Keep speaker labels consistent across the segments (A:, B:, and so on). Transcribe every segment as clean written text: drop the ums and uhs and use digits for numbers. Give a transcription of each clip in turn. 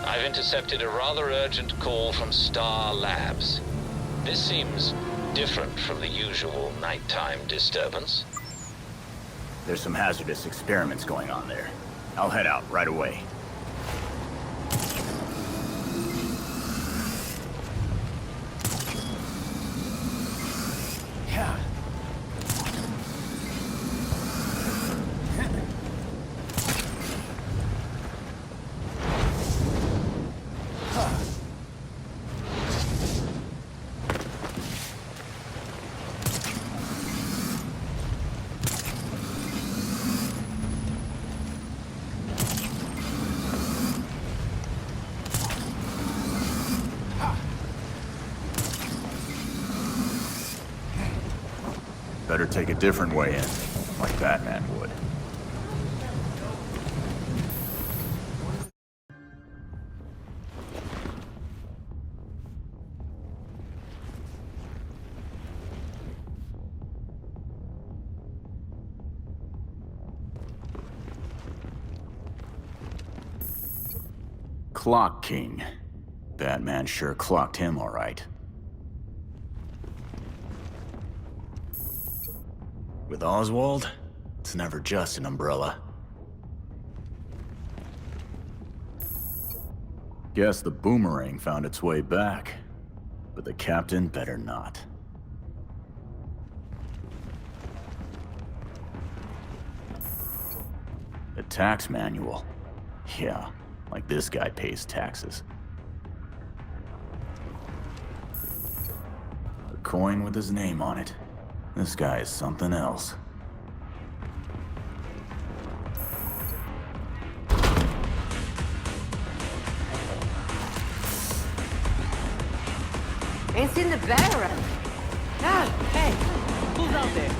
A: I've intercepted a rather urgent call from Star Labs. This seems different from the usual nighttime disturbance.
B: There's some hazardous experiments going on there. I'll head out right away. Yeah. Better take a different way in, like Batman would. Clock King. Batman sure clocked him all right. With Oswald, it's never just an umbrella. Guess the boomerang found its way back, but the captain better not. A tax manual. Yeah, like this guy pays taxes. A coin with his name on it. This guy is something else.
C: Ain't seen the bat around. Ah, hey, who's out there?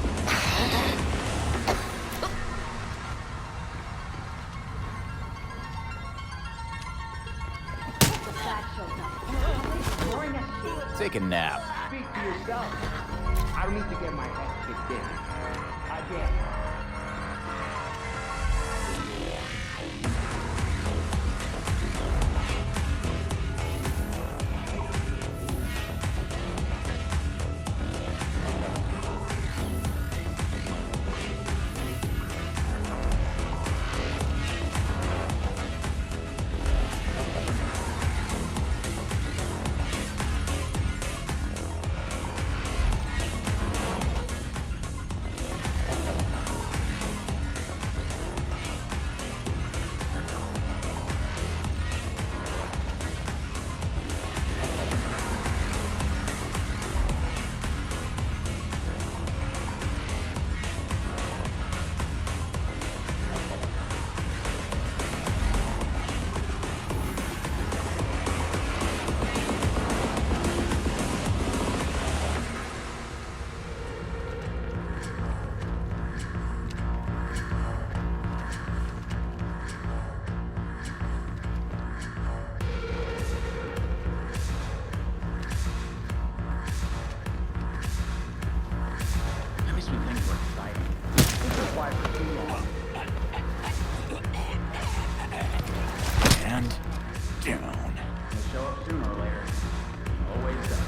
B: Take a nap.
D: Speak for yourself. I don't need to get my head kicked in. I can't.
B: And down.
D: It'll show up sooner or later. Always does.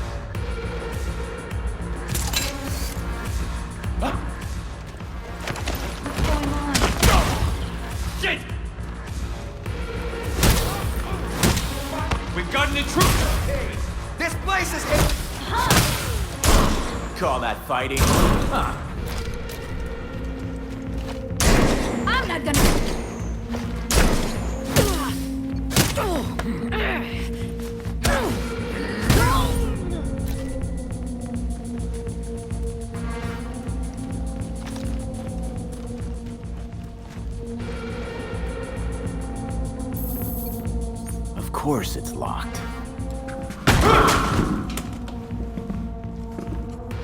C: What's going on?
E: Shit! We've got an intruder!
D: Hey, this place is hit.
B: Call that fighting? Huh.
C: I'm not gonna...
B: Of course it's locked.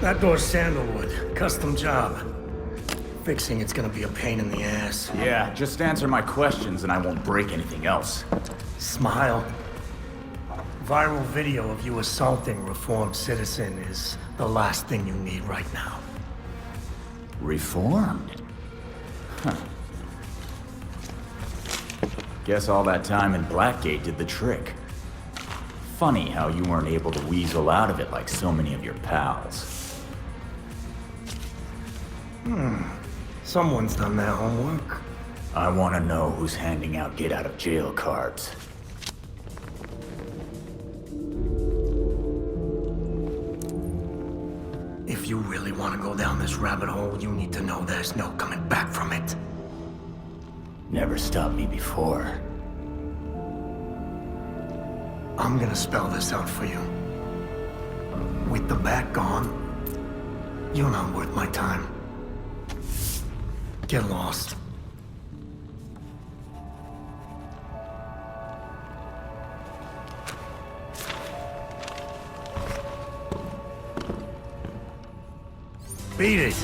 F: That door's sandalwood. Custom job. Fixing it's gonna be a pain in the ass.
B: Yeah, just answer my questions and I won't break anything else.
F: Smile. Viral video of you assaulting reformed citizen is the last thing you need right now.
B: Reformed? Huh. Guess all that time in Blackgate did the trick. Funny how you weren't able to weasel out of it like so many of your pals.
F: Someone's done their homework.
B: I want to know who's handing out get-out-of-jail cards.
F: If you really want to go down this rabbit hole, you need to know there's no coming back from it.
B: Never stopped me before.
F: I'm gonna spell this out for you. With the bat gone, you're not worth my time. Get lost. Beat it!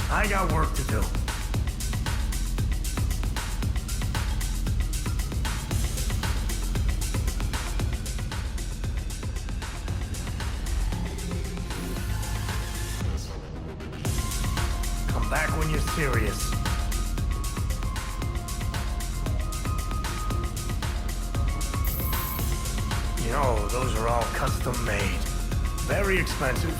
F: I got work to do. Come back when you're serious. You know, those are all custom made. Very expensive.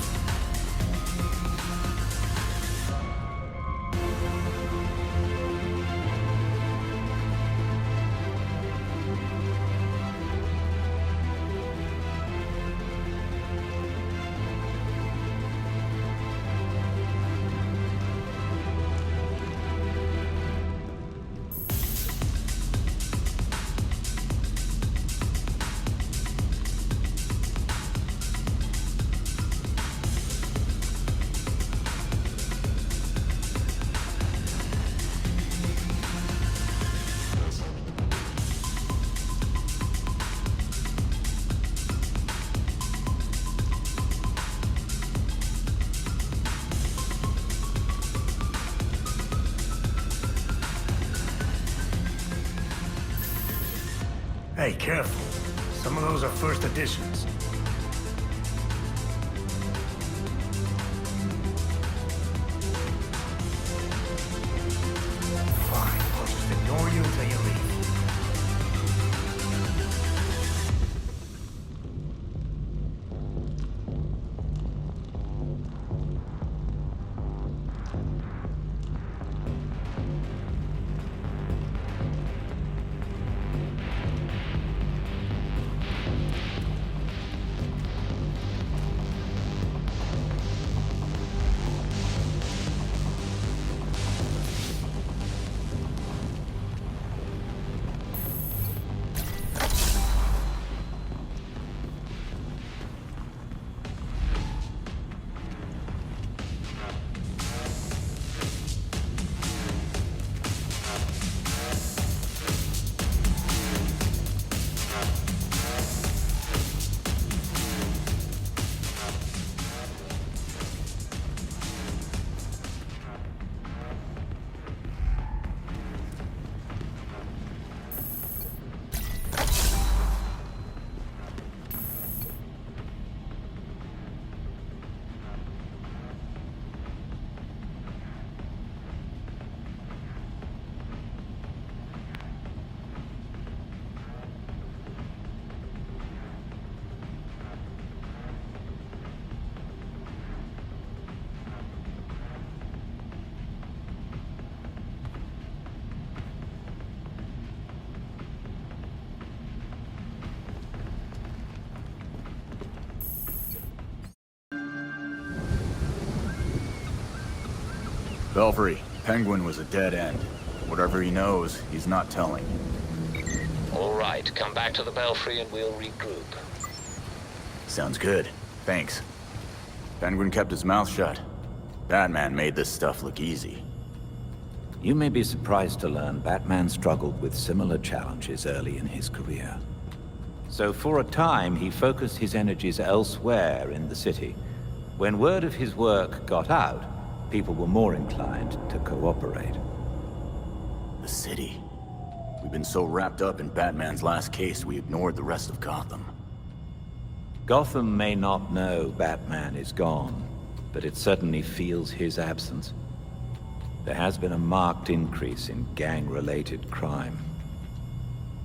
F: Hey, careful. Some of those are first editions. Fine, I'll just ignore you until you leave.
B: Belfry, Penguin was a dead end. Whatever he knows, he's not telling.
A: All right, come back to the Belfry and we'll regroup.
B: Sounds good. Thanks. Penguin kept his mouth shut. Batman made this stuff look easy.
G: You may be surprised to learn Batman struggled with similar challenges early in his career. So for a time, he focused his energies elsewhere in the city. When word of his work got out, people were more inclined to cooperate.
B: The city. We've been so wrapped up in Batman's last case, we ignored the rest of Gotham.
G: Gotham may not know Batman is gone, but it certainly feels his absence. There has been a marked increase in gang-related crime.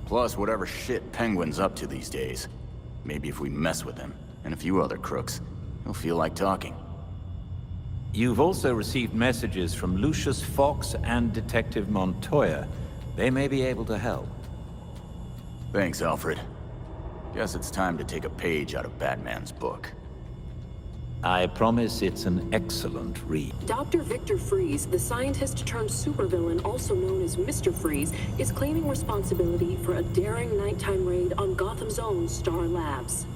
B: Plus, whatever shit Penguin's up to these days. Maybe if we mess with him, and a few other crooks, he'll feel like talking.
G: You've also received messages from Lucius Fox and Detective Montoya. They may be able to help.
B: Thanks, Alfred. Guess it's time to take a page out of Batman's book.
G: I promise it's an excellent read.
H: Dr. Victor Freeze, the scientist turned supervillain also known as Mr. Freeze, is claiming responsibility for a daring nighttime raid on Gotham's own Star Labs.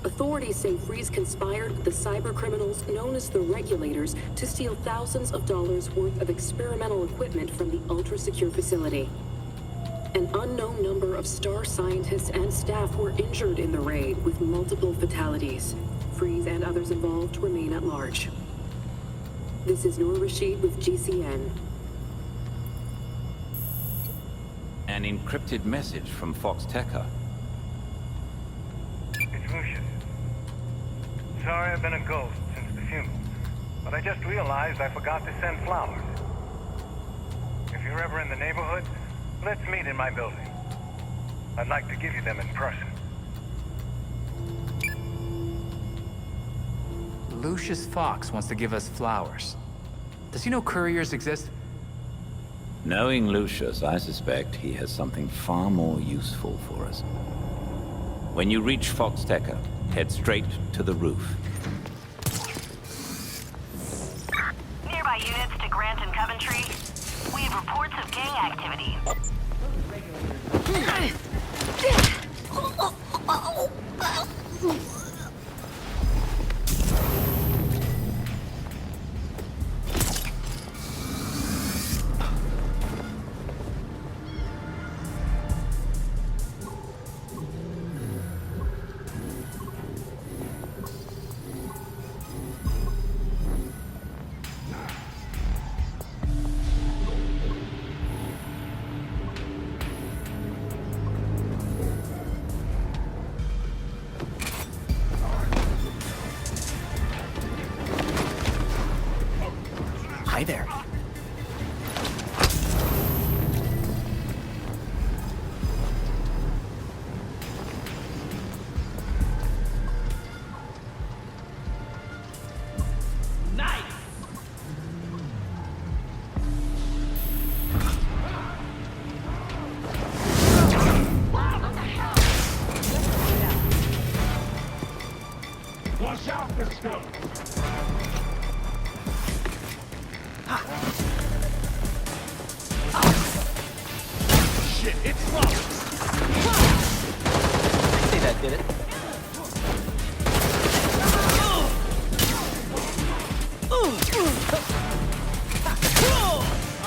H: Authorities say Freeze conspired with the cyber criminals known as the Regulators to steal thousands of dollars worth of experimental equipment from the ultra-secure facility. An unknown number of Star scientists and staff were injured in the raid, with multiple fatalities. Freeze and others involved remain at large. This is Noor Rashid with GCN.
G: An encrypted message from Fox Tekka.
I: It's Lucius. Sorry I've been a ghost since the funeral, but I just realized I forgot to send flowers. If you're ever in the neighborhood, let's meet in my building. I'd like to give you them in person.
J: Lucius Fox wants to give us flowers. Does he know couriers exist?
G: Knowing Lucius, I suspect he has something far more useful for us. When you reach Fox Tekka, head straight to the roof.
K: Nearby units to Grant and Coventry. We have reports of gang activity.
C: Hi there.
E: Watch out, this stuff! Shit, it's locked!
C: Say that did it.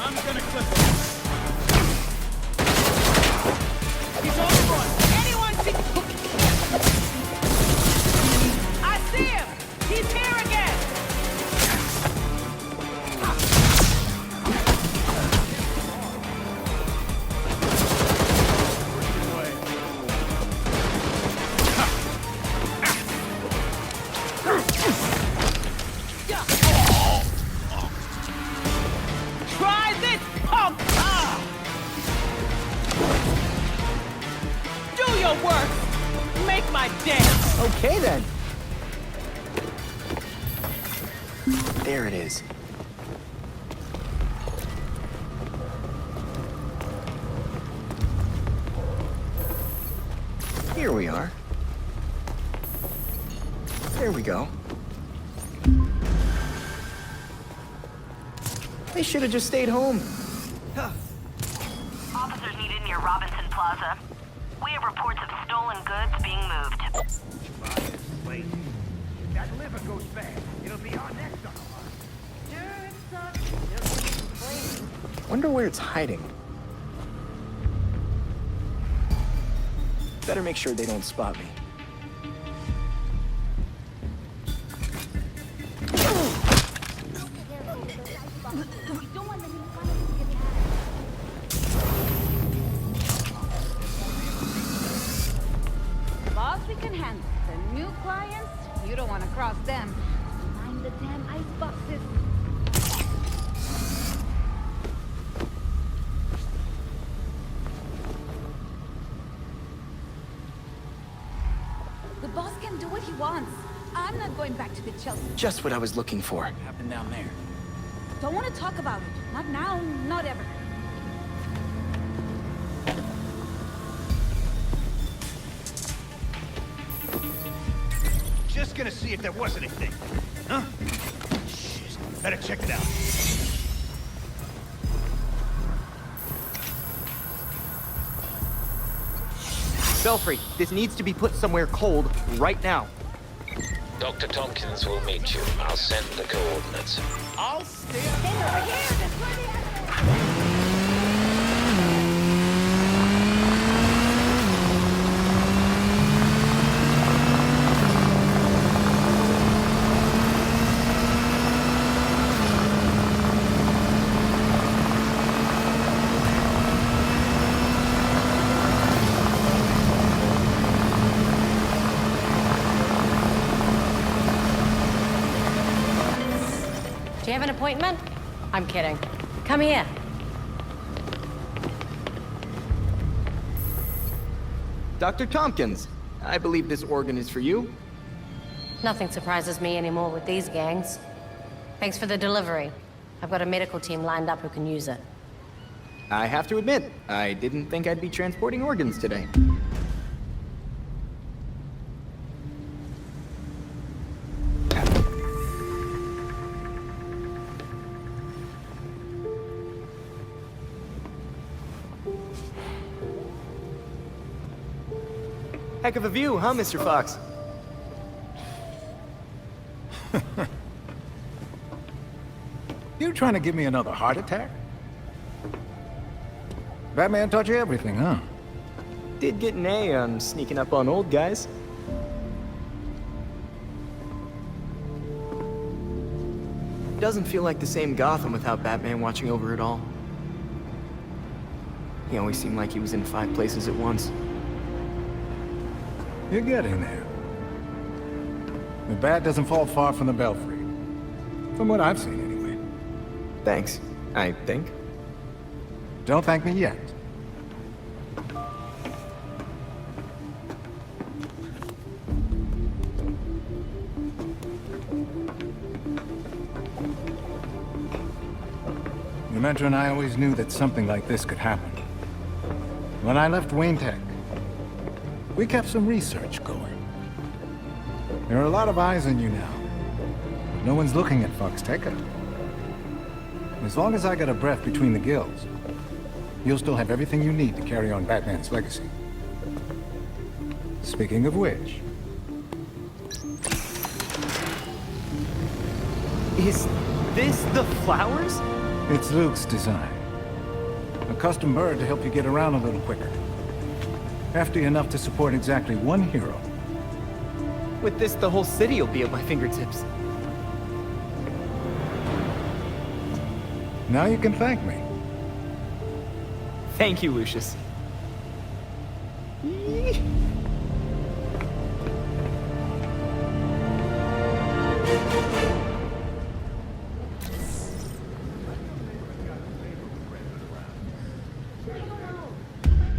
E: I'm gonna clip him. He's on the run!
C: Anyone see... I see him! He's here again! Try this, punk! Do your work! Make my day!
L: Okay, then. There it is. Here we are. There we go. They should have just stayed home.
K: Officers needed near Robinson Plaza. We have reports of stolen goods being moved.
D: Wait. If that liver goes bad, it'll be our next on the line.
L: Wonder where it's hiding. Better make sure they don't spot me.
C: he can handle. The new clients, you don't want to cross them. Mind the damn ice boxes. The boss can do what he wants. I'm not going back to the Chelsea.
L: Just what I was looking for.
J: What happened down there?
C: Don't want to talk about it. Not now, not ever.
E: Just gonna see if there was anything. Huh? Shit, better check it out.
L: Belfry, this needs to be put somewhere cold right now.
A: Dr. Tompkins will meet you. I'll send the coordinates.
E: I'll stay up.
C: Hey, over here! That's where the
K: Do you have an appointment? I'm kidding. Come here.
L: Dr. Tompkins, I believe this organ is for you.
K: Nothing surprises me anymore with these gangs. Thanks for the delivery. I've got a medical team lined up who can use it.
L: I have to admit, I didn't think I'd be transporting organs today. Heck of a view, huh, Mr. Fox?
M: You trying to give me another heart attack? Batman taught you everything, huh?
L: Did get an A on sneaking up on old guys. Doesn't feel like the same Gotham without Batman watching over it all. He always seemed like he was in 5 places at once.
M: You're getting there. The bat doesn't fall far from the belfry. From what I've seen, anyway.
L: Thanks, I think.
M: Don't thank me yet. Your mentor and I always knew that something like this could happen. When I left Wayne Tech, we kept some research going. There are a lot of eyes on you now. But no one's looking at Fox Tech. As long as I got a breath between the gills, you'll still have everything you need to carry on Batman's legacy. Speaking of which...
L: Is this the flowers?
M: It's Luke's design. A custom bird to help you get around a little quicker. Hefty enough to support exactly one hero.
L: With this, the whole city will be at my fingertips.
M: Now you can thank me.
L: Thank you, Lucius. Eee.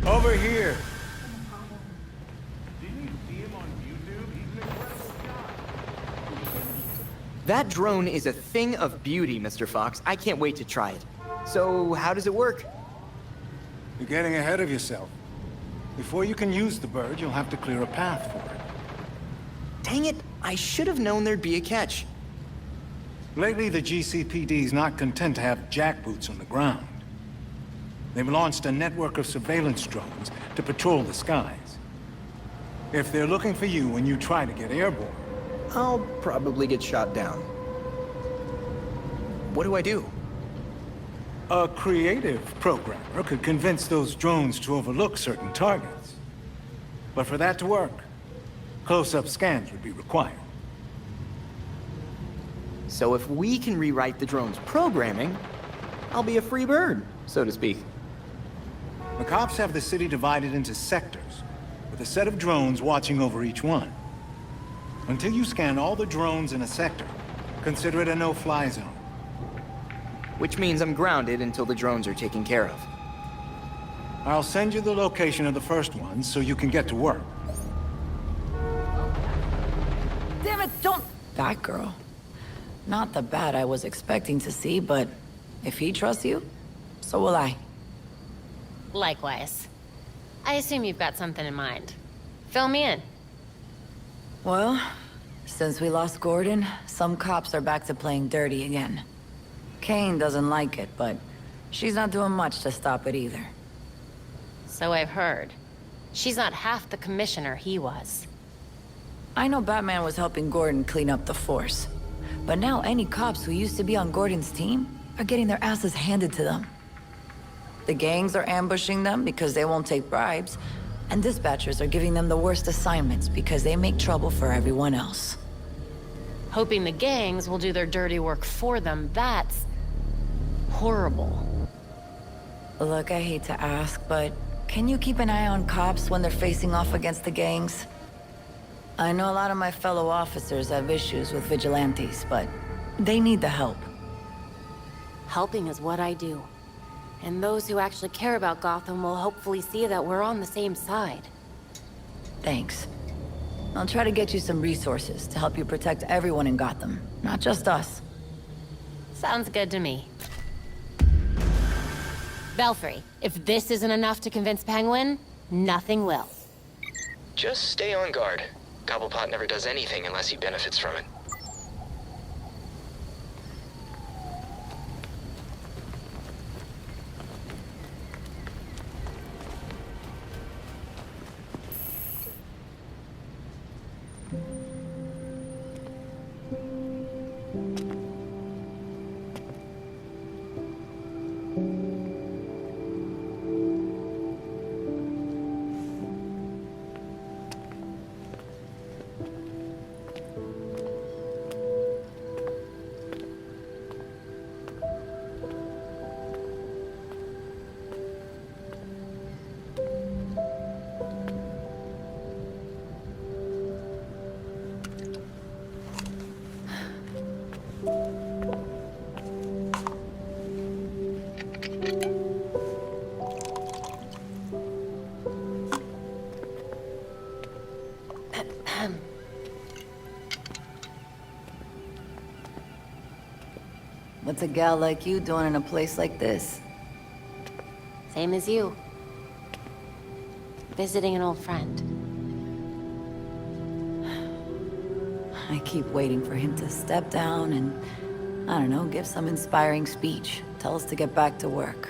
M: Over here.
L: That drone is a thing of beauty, Mr. Fox. I can't wait to try it. So, how does it work?
M: You're getting ahead of yourself. Before you can use the bird, you'll have to clear a path for it.
L: Dang it, I should have known there'd be a catch.
M: Lately, the GCPD's not content to have jackboots on the ground. They've launched a network of surveillance drones to patrol the skies. If they're looking for you when you try to get airborne,
L: I'll probably get shot down. What do I do?
M: a creative programmer could convince those drones to overlook certain targets. But for that to work, close-up scans would be required.
L: So if we can rewrite the drone's programming, I'll be a free bird, so to speak.
M: The cops have the city divided into sectors. with a set of drones watching over each one. Until you scan all the drones in a sector, consider it a no-fly zone.
L: Which means I'm grounded until the drones are taken care of.
M: I'll send you the location of the first one so you can get to work.
N: Damn it, don't... Batgirl. Not the Bat I was expecting to see, but if he trusts you, so will I.
K: Likewise. I assume you've got something in mind. Fill me in.
N: Well, since we lost Gordon, some cops are back to playing dirty again. Kane doesn't like it, but she's not doing much to stop it either.
K: So I've heard. She's not half the commissioner he was.
N: I know Batman was helping Gordon clean up the force, but now any cops who used to be on Gordon's team are getting their asses handed to them. The gangs are ambushing them because they won't take bribes, and dispatchers are giving them the worst assignments because they make trouble for everyone else.
K: Hoping the gangs will do their dirty work for them, that's... horrible.
N: Look, I hate to ask, but can you keep an eye on cops when they're facing off against the gangs? I know a lot of my fellow officers have issues with vigilantes, but they need the help.
K: Helping is what I do. And those who actually care about Gotham will hopefully see that we're on the same side.
N: Thanks. I'll try to get you some resources to help you protect everyone in Gotham, not just us.
K: Sounds good to me. Belfry, if this isn't enough to convince Penguin, nothing will.
L: Just stay on guard. Cobblepot never does anything unless he benefits from it.
N: What's a gal like you doing in a place like this?
K: Same as you. Visiting an old friend.
N: I keep waiting for him to step down and, I don't know, give some inspiring speech. Tell us to get back to work.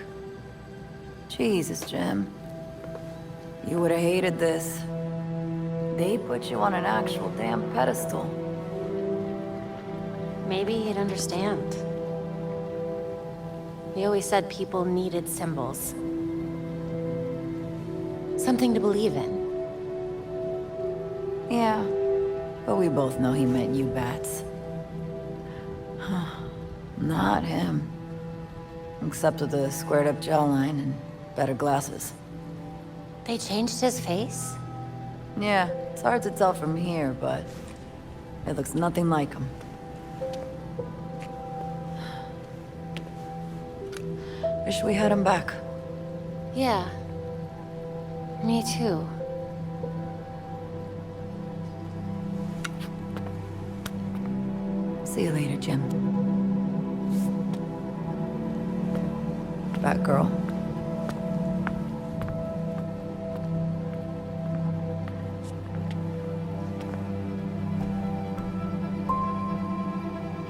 N: Jesus, Jim. You would have hated this. They put you on an actual damn pedestal.
K: Maybe he'd understand. He always said people needed symbols. Something to believe in.
N: Yeah, but we both know he meant you bats. Not him. Except with the squared-up jawline and better glasses.
K: They changed his face?
N: Yeah, it's hard to tell from here, but it looks nothing like him. Wish we had him back.
K: Yeah. Me too.
N: See you later, Jim. Batgirl.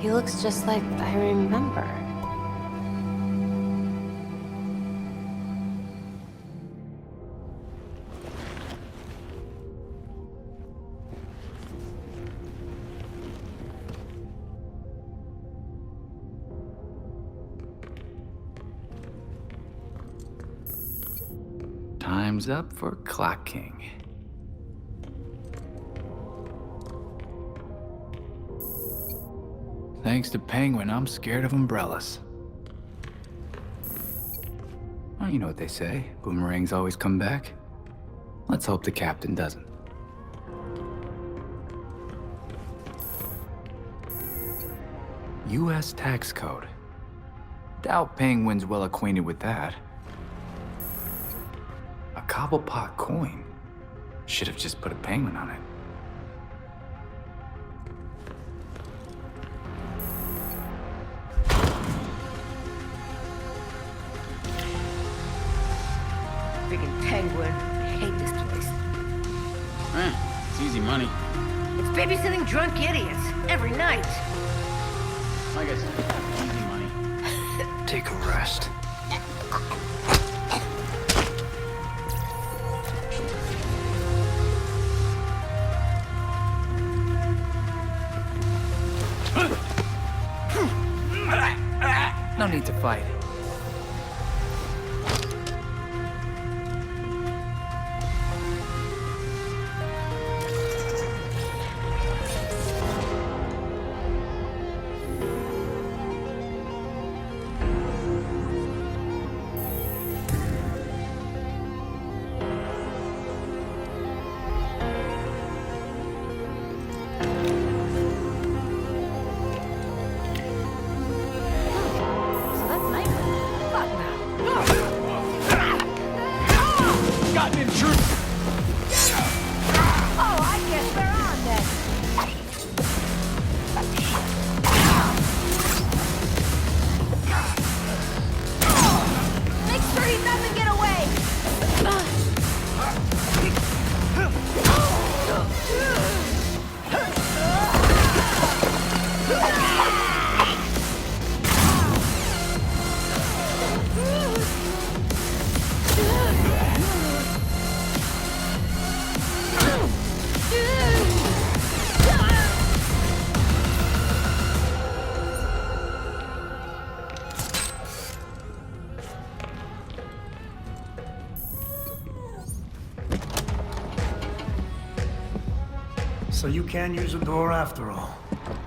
K: He looks just like I remember.
J: Time's up for Clock King. Thanks to Penguin, I'm scared of umbrellas. Well, you know what they say. Boomerangs always come back. Let's hope the captain doesn't. U.S. tax code. Doubt Penguin's well acquainted with that. A Cobblepot coin. Should have just put a penguin on it.
O: Friggin' penguin. I hate this place.
B: It's easy money.
O: It's babysitting drunk idiots every night.
B: Like I said, easy money.
J: Take a rest. No need to fight.
F: So you can use a door after all.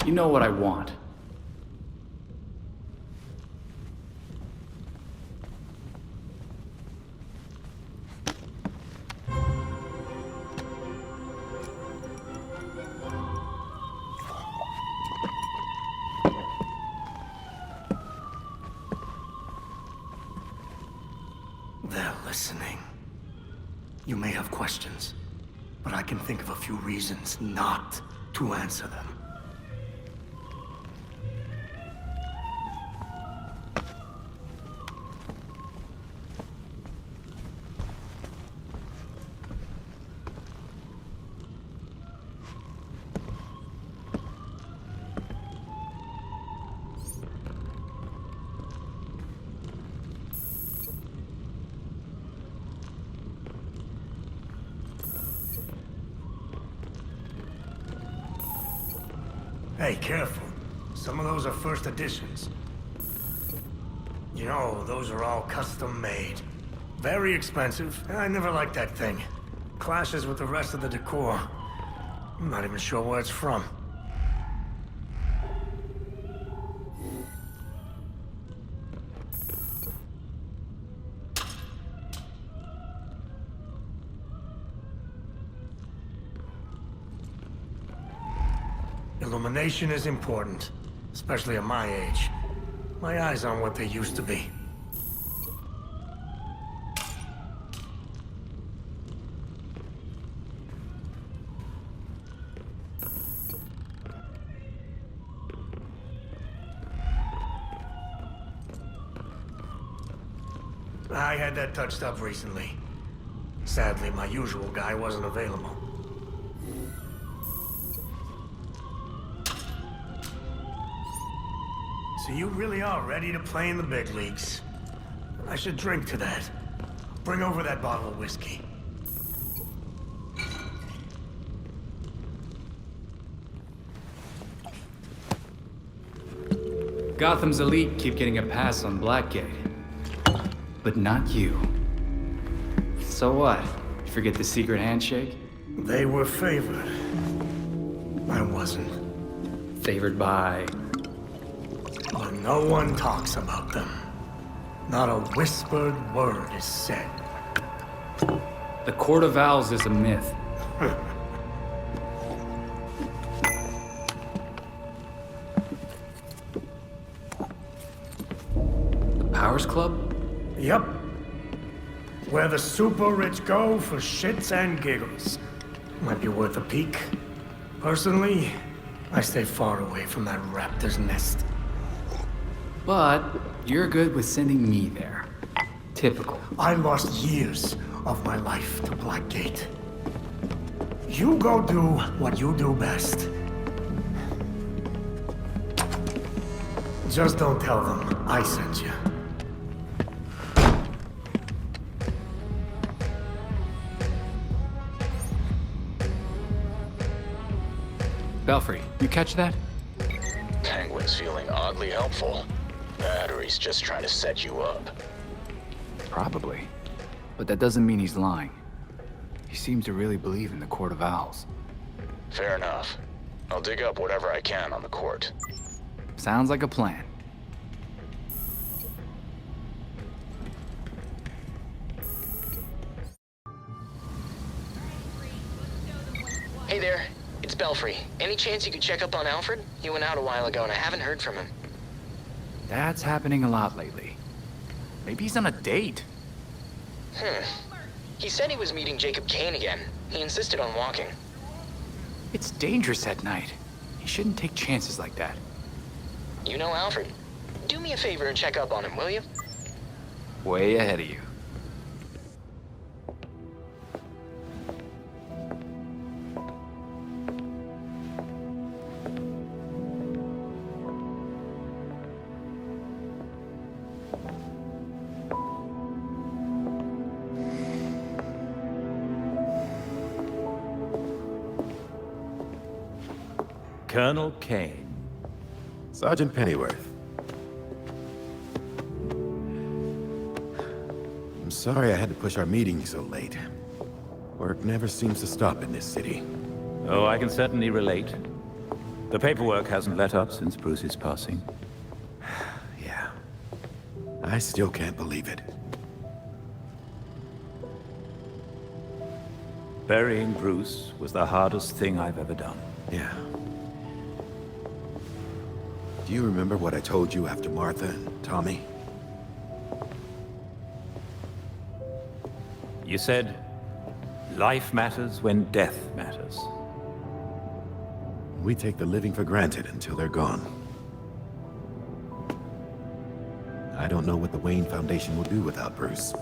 J: You know what I want.
F: They're listening. You may have questions, but I can think of a few reasons not to answer them. Hey, careful. Some of those are first editions. You know, those are all custom made. Very expensive. I never liked that thing. Clashes with the rest of the decor. I'm not even sure where it's from. Illumination is important, especially at my age. My eyes aren't what they used to be. I had that touched up recently. Sadly, my usual guy wasn't available. So you really are ready to play in the big leagues. I should drink to that. Bring over that bottle of whiskey.
J: Gotham's elite keep getting a pass on Blackgate. But not you. So what? You forget the secret handshake?
F: They were favored. I wasn't.
J: Favored by...
F: But no one talks about them. Not a whispered word is said.
J: The Court of Owls is a myth. The Powers Club?
F: Yep. Where the super rich go for shits and giggles. Might be worth a peek. Personally, I stay far away from that raptor's nest.
J: But you're good with sending me there. Typical.
F: I lost years of my life to Blackgate. You go do what you do best. Just don't tell them I sent you.
J: Belfry, you catch that?
B: Penguin's feeling oddly helpful. That or he's just trying to set you up.
J: Probably. But that doesn't mean he's lying. He seems to really believe in the Court of Owls.
B: Fair enough. I'll dig up whatever I can on the court.
J: Sounds like a plan.
P: Hey there, it's Belfry. Any chance you could check up on Alfred? He went out a while ago and I haven't heard from him.
J: That's happening a lot lately. Maybe he's on a date.
P: He said he was meeting Jacob Kane again. He insisted on walking.
J: It's dangerous at night. You shouldn't take chances like that.
P: You know Alfred. Do me a favor and check up on him, will you?
J: Way ahead of you.
G: Colonel Kane.
Q: Sergeant Pennyworth. I'm sorry I had to push our meeting so late. Work never seems to stop in this city.
G: Oh, I can certainly relate. The paperwork hasn't let up since Bruce's passing.
Q: Yeah. I still can't believe it.
G: Burying Bruce was the hardest thing I've ever done.
Q: Yeah. Do you remember what I told you after Martha and Tommy?
G: You said, life matters when death matters.
Q: We take the living for granted until they're gone. I don't know what the Wayne Foundation will do without Bruce.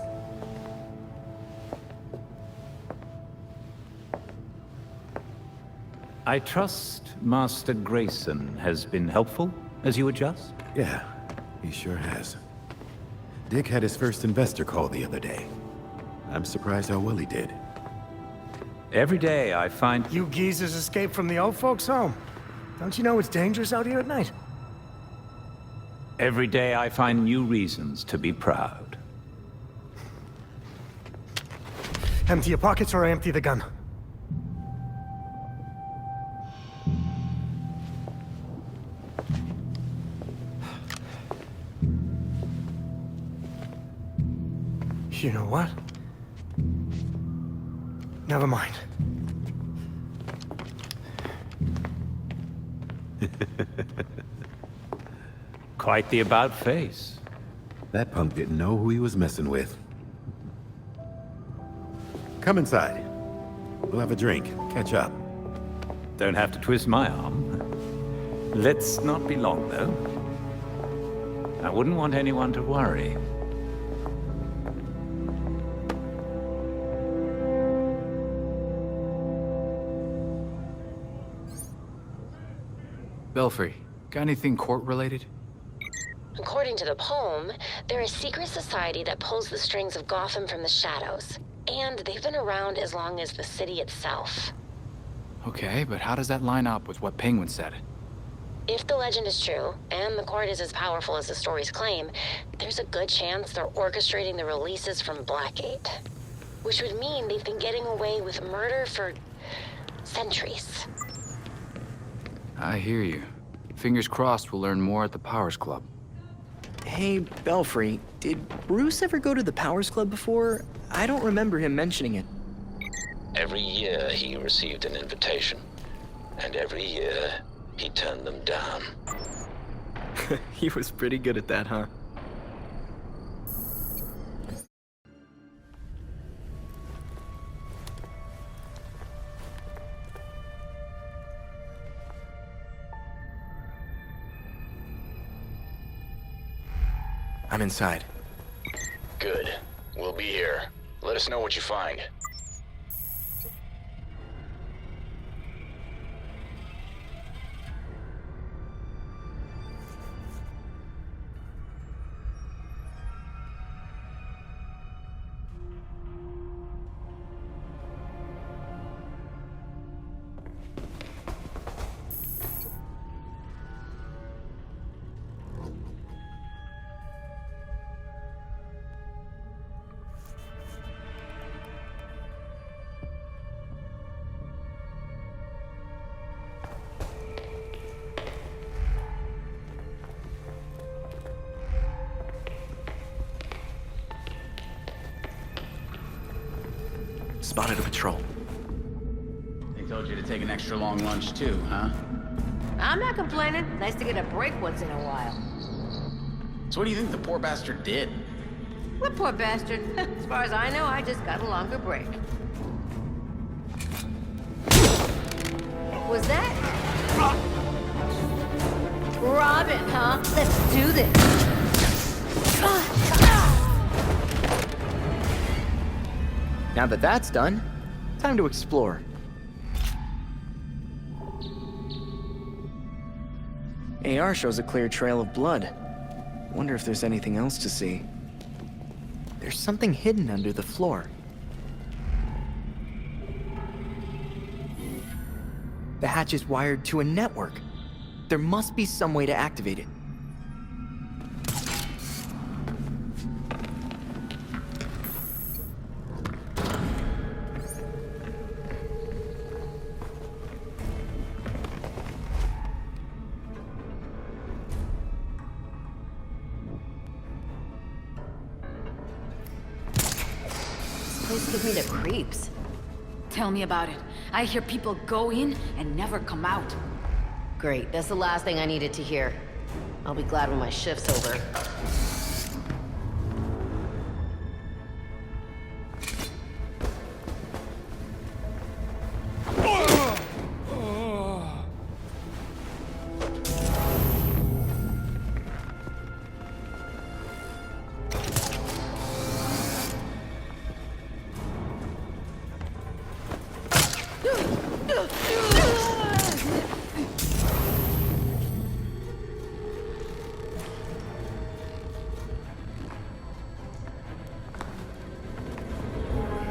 G: I trust Master Grayson has been helpful as you adjust?
Q: Yeah, he sure has. Dick had his first investor call the other day. I'm surprised how well he did.
G: Every day I find...
F: You geezers escaped from the old folks' home. Don't you know it's dangerous out here at night?
G: Every day I find new reasons to be proud.
F: Empty your pockets or I empty the gun. You know what? Never mind.
G: Quite the about-face.
Q: That punk didn't know who he was messing with. Come inside. We'll have a drink, catch up.
G: Don't have to twist my arm. Let's not be long, though. I wouldn't want anyone to worry.
J: Belfry, got anything court-related?
K: According to the poem, they're a secret society that pulls the strings of Gotham from the shadows. And they've been around as long as the city itself.
J: Okay, but how does that line up with what Penguin said?
K: If the legend is true, and the court is as powerful as the stories claim, there's a good chance they're orchestrating the releases from Blackgate. Which would mean they've been getting away with murder for... centuries.
J: I hear you. Fingers crossed we'll learn more at the Powers Club.
L: Hey, Belfry, did Bruce ever go to the Powers Club before? I don't remember him mentioning it.
A: Every year he received an invitation, and every year he turned them down.
L: He was pretty good at that, huh? I'm inside.
B: Good. We'll be here. Let us know what you find.
L: Spotted a patrol.
R: They told you to take an extra long lunch too, huh?
O: I'm not complaining. Nice to get a break once in a while.
R: So what do you think the poor bastard did?
O: What poor bastard? As far as I know, I just got a longer break. Was that? Robin, huh? Let's do this.
L: Now that that's done, time to explore. AR shows a clear trail of blood. Wonder if there's anything else to see. There's something hidden under the floor. The hatch is wired to a network. There must be some way to activate it.
O: This gives me the creeps.
C: Tell me about it. I hear people go in and never come out.
O: Great, that's the last thing I needed to hear. I'll be glad when my shift's over.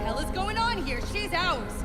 C: Hell is going on here? She's ours.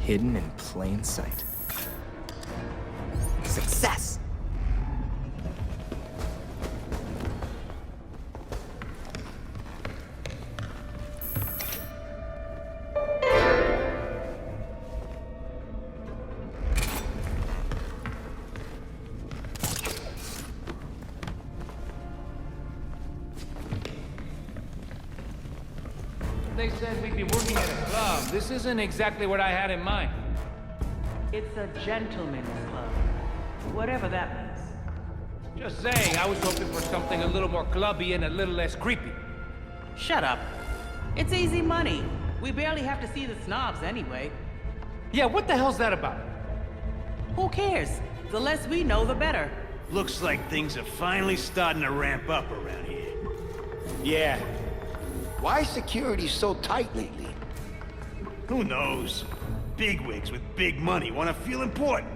L: Hidden in plain sight. Success!
S: They said we'd be working at a club. This isn't exactly what I had in mind.
T: It's a gentleman's club. Whatever that means.
S: Just saying, I was hoping for something a little more clubby and a little less creepy.
T: Shut up. It's easy money. We barely have to see the snobs anyway.
S: Yeah, what the hell's that about?
T: Who cares? The less we know, the better.
E: Looks like things are finally starting to ramp up around here.
D: Yeah. Why is security so tight lately?
E: Who knows? bigwigs with big money want to feel important.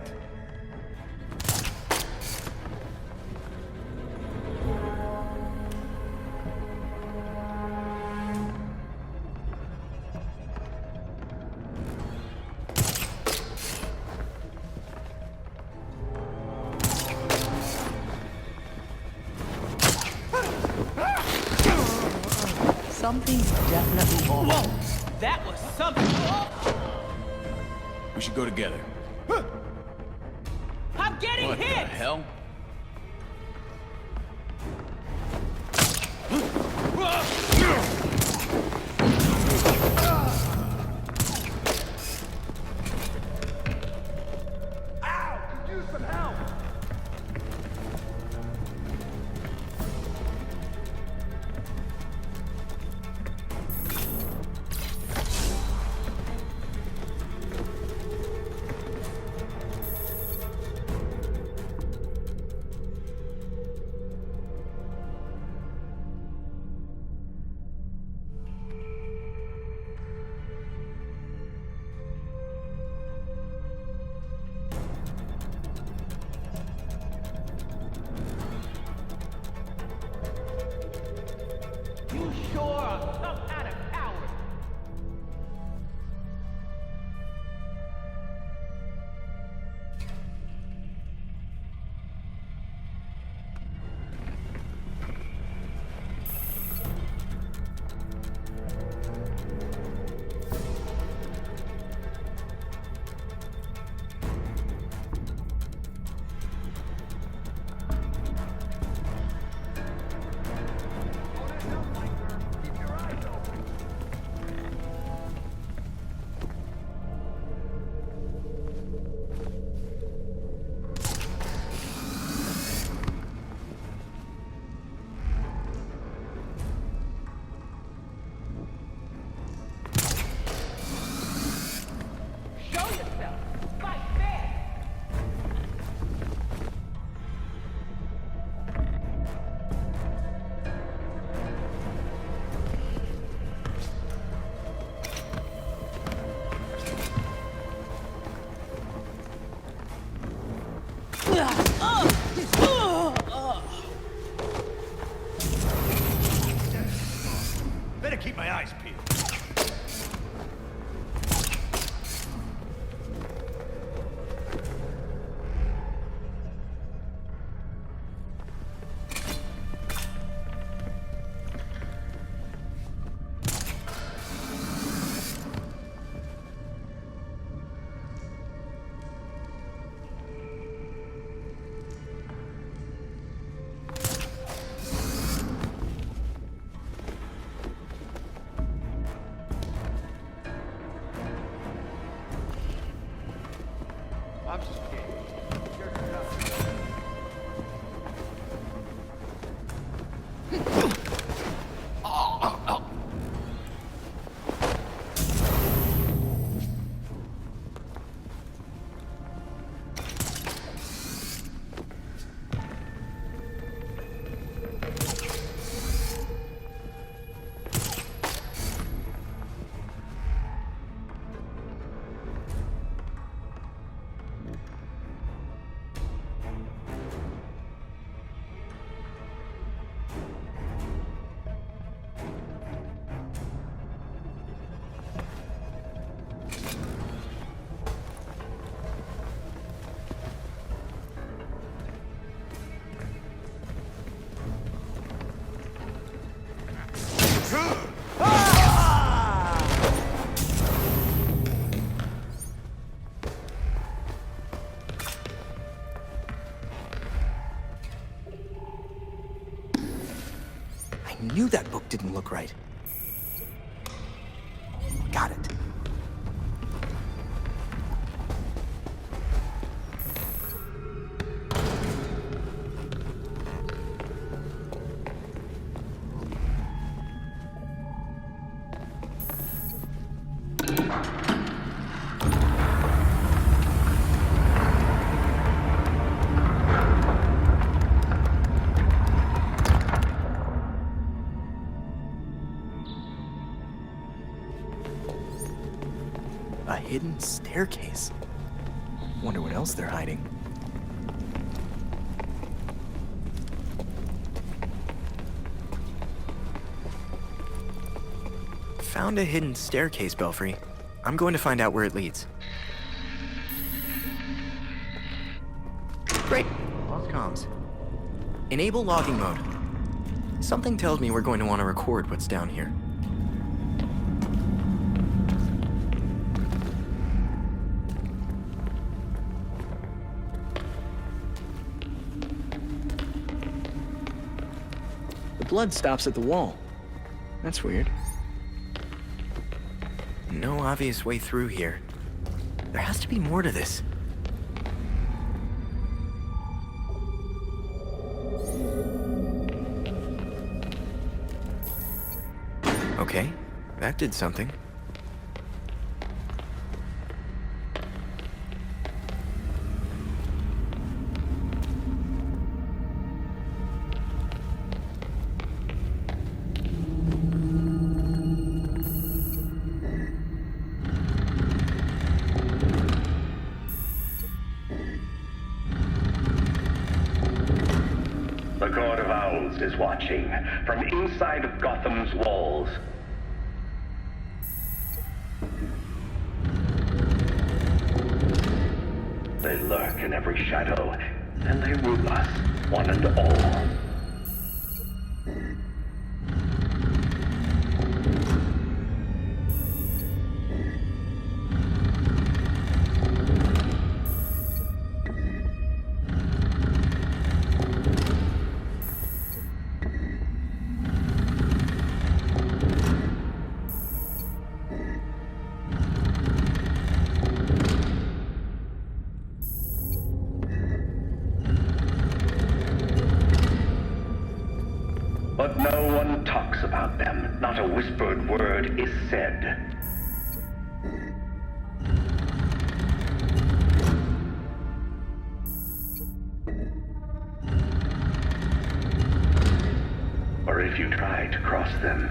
T: Something's definitely off. Whoa! That was something.
R: We should go together.
T: I'm getting
R: What
T: hit!
R: the hell?
F: Ow! Could use some help!
T: You sure are some kind of coward.
E: Better keep my eyes peeled.
D: I'm scared. You're nuts.
L: I knew that book didn't look right. Got it. hidden staircase. Wonder what else they're hiding. Found a hidden staircase, Belfry. I'm going to find out where it leads. Great. Lost comms. Enable logging mode. Something tells me we're going to want to record what's down here. The blood stops at the wall. That's weird. No obvious way through here. There has to be more to this. Okay, that did something.
U: The Court of Owls is watching from inside of Gotham's walls. They lurk in every shadow, and they rule us, one and all. But no one talks about them. Not a whispered word is said. Or if you try to cross them,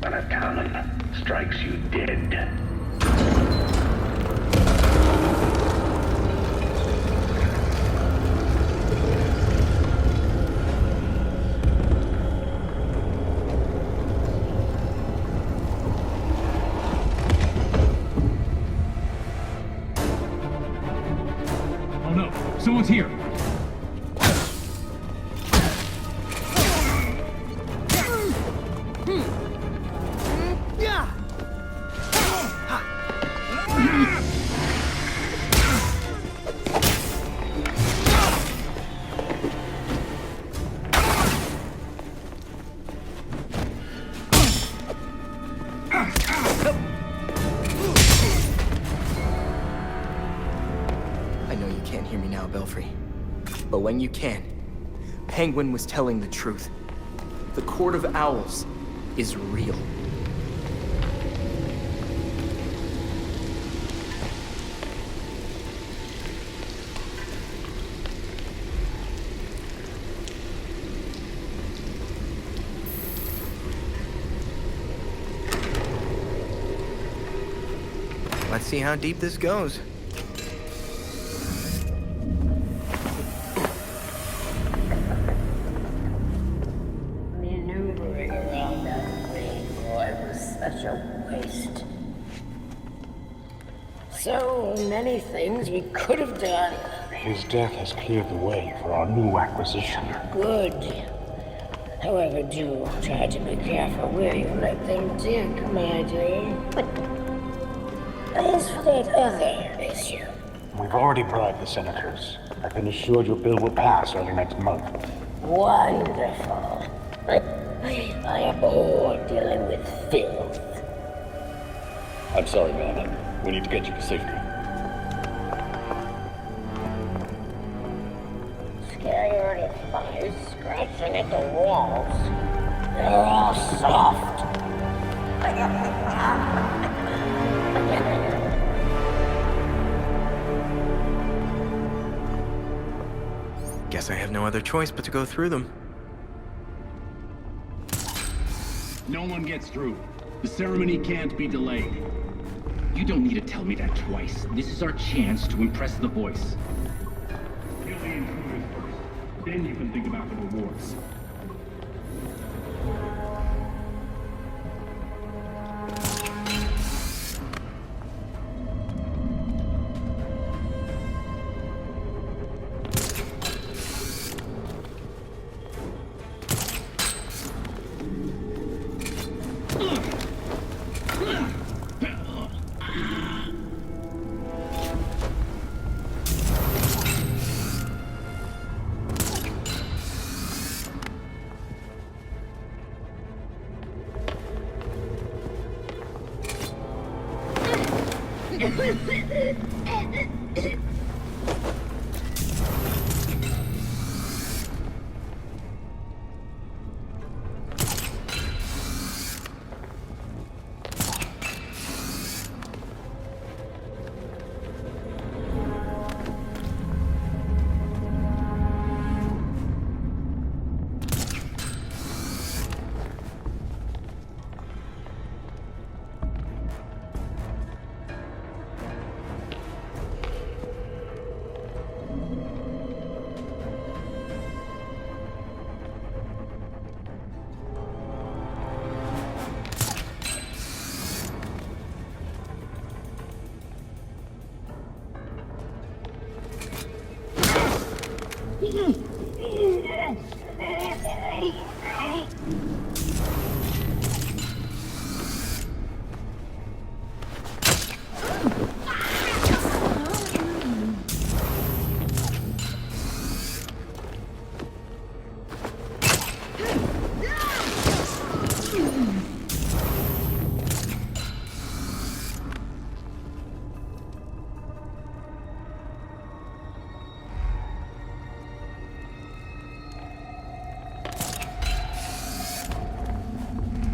U: when a cannon strikes you dead.
V: Someone's here.
L: But when you can, Penguin was telling the truth. The Court of Owls is real. Let's see how deep this goes.
W: So many things we could have done.
X: His death has cleared the way for our new acquisition.
W: Good. However, do try to be careful where you let them dig, my dear. As for that other issue...
X: We've already bribed the senators. I've been assured your bill will pass early next month.
W: Wonderful. I am bored dealing with filth.
X: I'm sorry, Batman. We need to get you to safety.
W: Scared of flies scratching at the walls. They're all soft.
L: Guess I have no other choice but to go through them.
V: No one gets through. The ceremony can't be delayed.
R: You don't need to tell me that twice. This is our chance to impress the voice. Kill the intruders first. Then you can think about the rewards.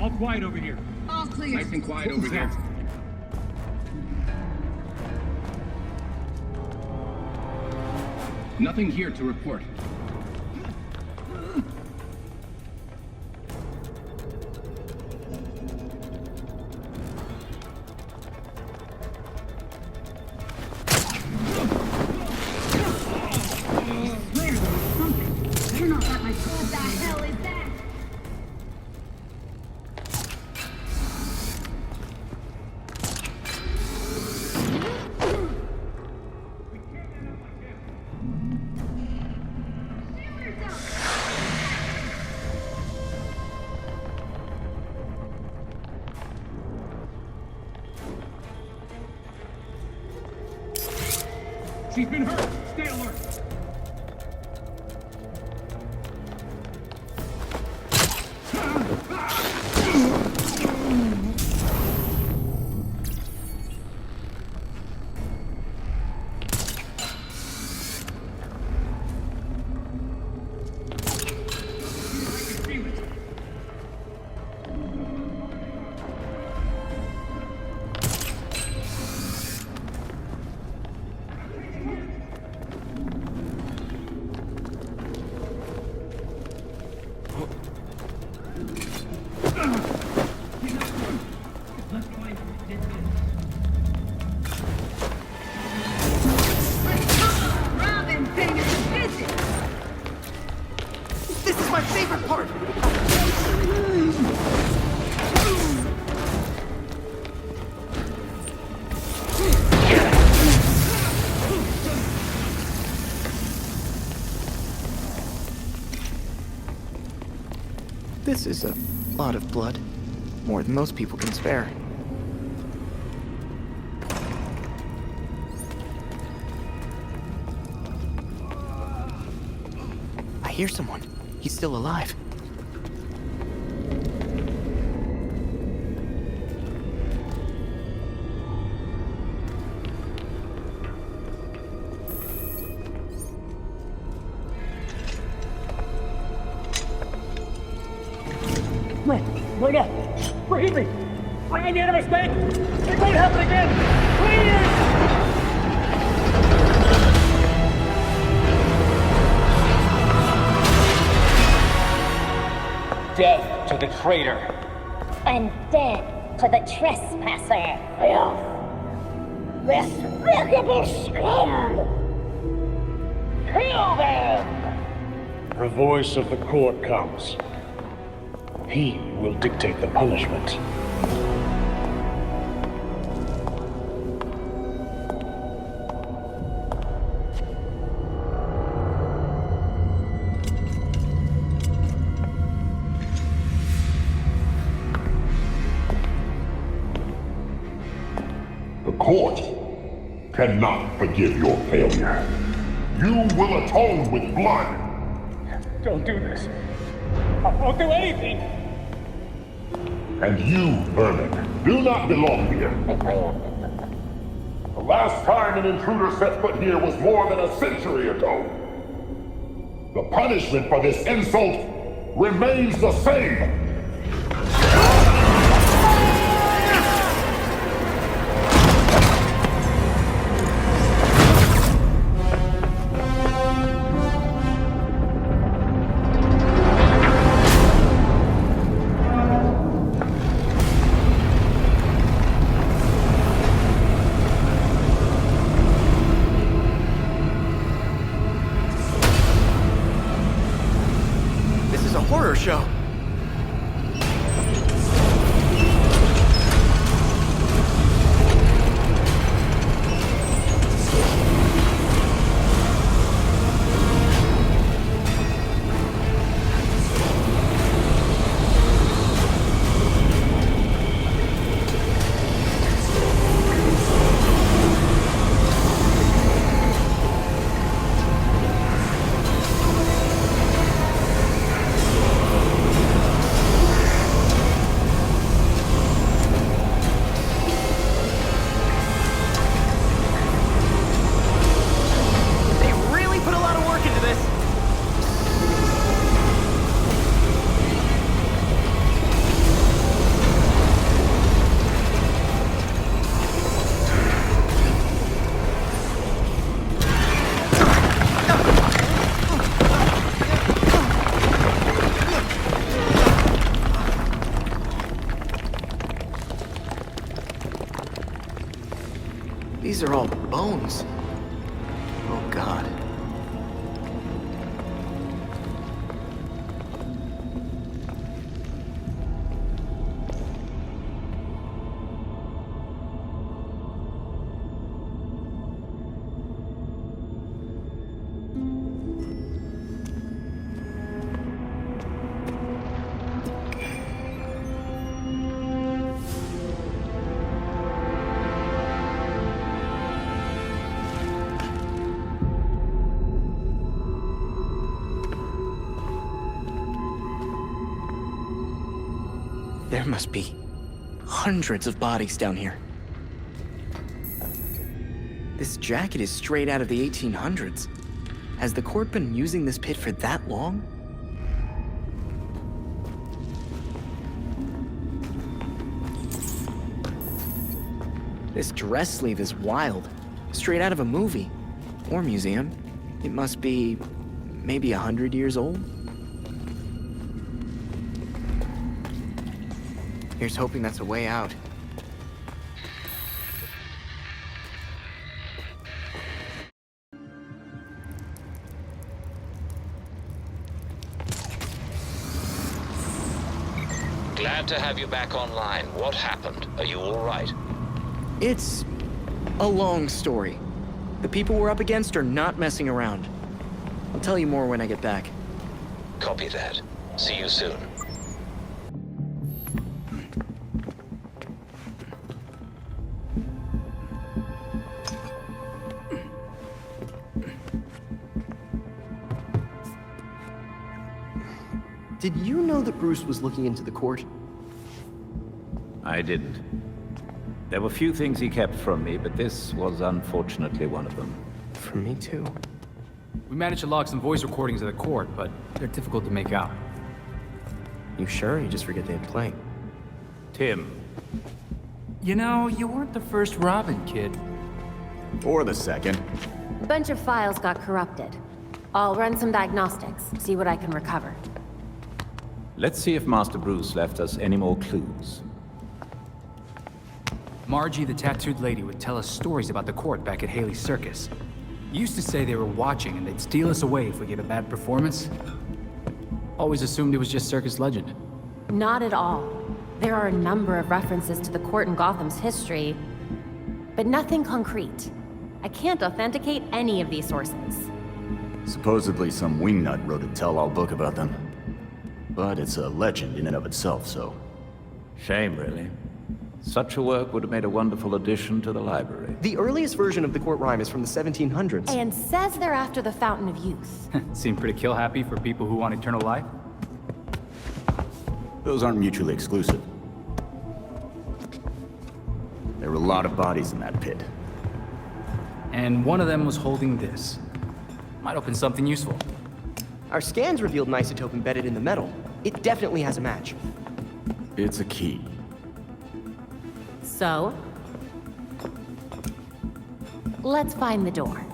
R: All quiet over here.
C: All clear.
R: Nice and quiet over here. Nothing here to report.
C: You're not that much. What the hell is that?
R: She's been hurt. Stay alert.
L: This is my favorite part! This is a lot of blood. More than most people can spare. I hear someone. He's still alive.
U: Wait up! Forgive me! I made a mistake! It won't happen again! Please!
H: Death to the traitor!
W: And dead to the trespasser.
U: Yeah.
W: Despicable scum! Kill them!
X: The voice of the court comes. He will dictate the punishment.
H: The court cannot forgive your failure. You will atone with blood.
U: Don't do this. I won't do anything.
H: And you, Vermin, do not belong here. The last time an intruder set foot here was more than a century ago. The punishment for this insult remains the same.
L: Show. These are all bones. Oh, God. There must be hundreds of bodies down here. This jacket is straight out of the 1800s. Has the court been using this pit for that long? This dress sleeve is wild. Straight out of a movie. Or museum. It must be maybe 100 years old. Here's hoping that's a way out.
A: Glad to have you back online. What happened? Are you all right?
L: It's a long story. The people we're up against are not messing around. I'll tell you more when I get back.
A: Copy that. See you soon.
I: Did you know that Bruce was looking into the court?
G: I didn't. There were few things he kept from me, but this was unfortunately one of them.
L: From me too.
J: We managed to log some voice recordings of the court, but they're difficult to make out.
L: You sure? You just forget they had playing.
G: Tim.
J: You know, you weren't the first Robin, kid.
B: Or the second.
K: A bunch of files got corrupted. I'll run some diagnostics, see what I can recover.
G: Let's see if Master Bruce left us any more clues.
J: Margie, the tattooed lady, would tell us stories about the court back at Haley's Circus. Used to say they were watching and they'd steal us away if we gave a bad performance. Always assumed it was just circus legend.
K: Not at all. There are a number of references to the court in Gotham's history, but nothing concrete. I can't authenticate any of these sources.
B: Supposedly some wingnut wrote a tell-all book about them. But it's a legend in and of itself, so...
G: Shame, really. Such a work would have made a wonderful addition to the library.
I: The earliest version of the court rhyme is from the 1700s.
K: And says they're after the Fountain of Youth.
J: Seem pretty kill-happy for people who want eternal life.
B: Those aren't mutually exclusive. There were a lot of bodies in that pit.
J: And one of them was holding this. Might open something useful.
I: Our scans revealed an isotope embedded in the metal. It definitely has a match.
B: It's a key.
K: So? Let's find the door.